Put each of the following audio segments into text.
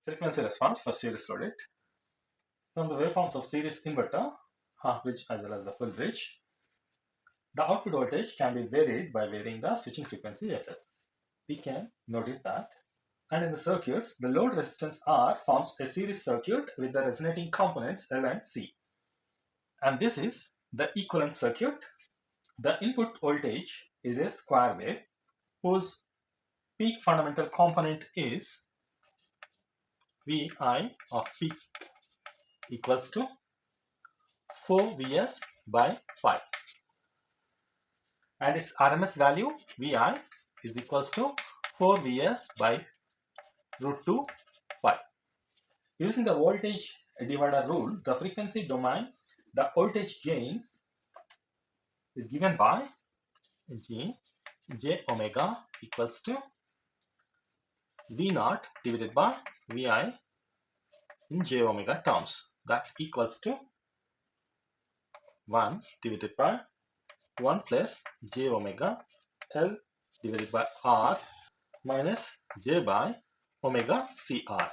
Frequency response for series loaded. From the waveforms of series inverter, half bridge as well as the full bridge, the output voltage can be varied by varying the switching frequency Fs. We can notice that. And in the circuits, the load resistance R forms a series circuit with the resonating components L and C. And this is the equivalent circuit. The input voltage is a square wave whose peak fundamental component is Vi of peak equals to 4 Vs by pi, and its RMS value Vi is equals to 4 Vs by root 2 pi. Using the voltage divider rule, the frequency domain, the voltage gain is given by j omega equals to V naught divided by Vi in j omega terms, that equals to 1 divided by 1 plus j omega L divided by R minus j by omega CR.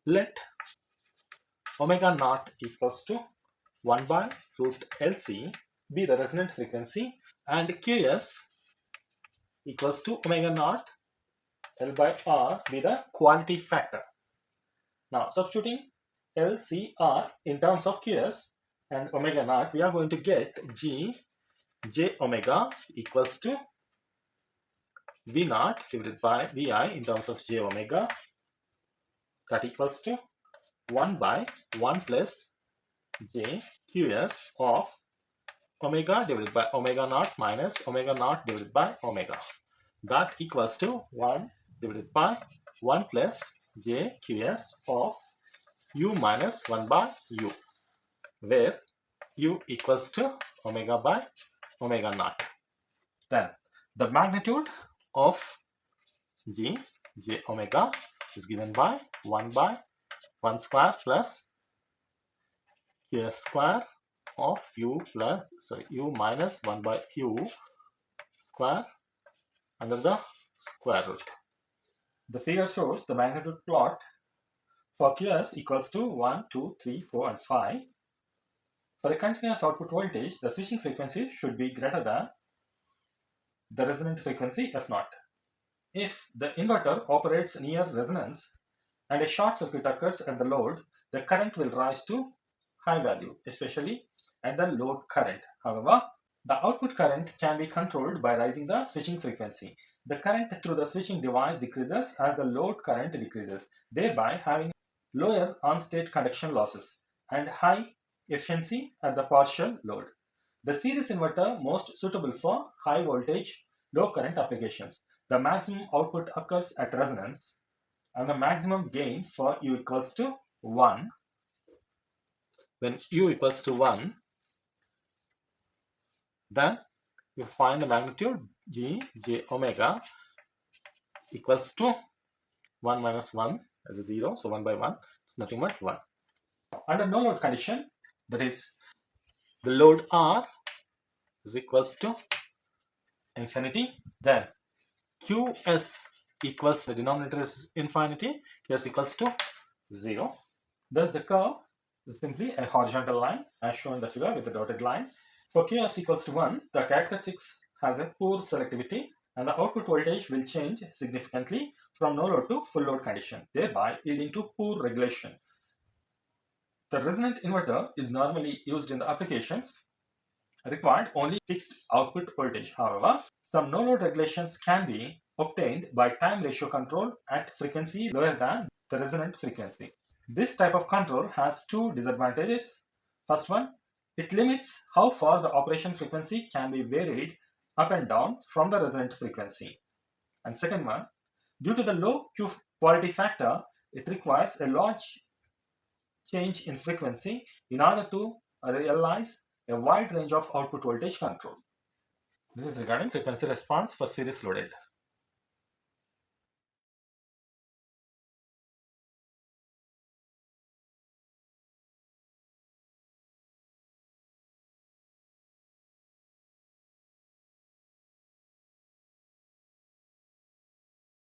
Let omega naught equals to 1 by root LC be the resonant frequency and Qs equals to omega naught L by R be the quality factor. Now substituting LCR in terms of Qs and omega naught, we are going to get j omega equals to V naught divided by Vi in terms of j omega, that equals to 1 by 1 plus j Qs of omega divided by omega naught minus omega naught divided by omega, that equals to 1 divided by 1 plus j Qs of u minus 1 by u, where u equals to omega by omega naught. Then the magnitude of j omega is given by 1 by 1 square plus Qs square of u minus 1 by u square under the square root. The figure shows the magnitude plot for Qs equals to 1, 2, 3, 4 and 5. For a continuous output voltage, the switching frequency should be greater than the resonant frequency F0. If the inverter operates near resonance and a short circuit occurs at the load, the current will rise to high value, especially at the load current. However, the output current can be controlled by raising the switching frequency. The current through the switching device decreases as the load current decreases, thereby having lower on-state conduction losses and high efficiency at the partial load. The series inverter most suitable for high voltage, low current applications. The maximum output occurs at resonance and the maximum gain for U equals to 1. When U equals to 1, then you find the magnitude j omega equals to 1 minus 1 as a 0, so 1 by 1, it's nothing but 1. Under no load condition, that is the load R is equals to infinity, then Qs equals, the denominator is infinity, Qs equals to 0. Thus the curve is simply a horizontal line as shown in the figure with the dotted lines. For Qs equals to 1, the characteristics has a poor selectivity and the output voltage will change significantly from no load to full load condition, thereby leading to poor regulation. The resonant inverter is normally used in the applications required only fixed output voltage. However, some no load regulations can be obtained by time ratio control at frequency lower than the resonant frequency. This type of control has two disadvantages. First one, it limits how far the operation frequency can be varied up and down from the resonant frequency. And second one, due to the low Q quality factor, it requires a large change in frequency in order to realize a wide range of output voltage control. This is regarding frequency response for series loaded.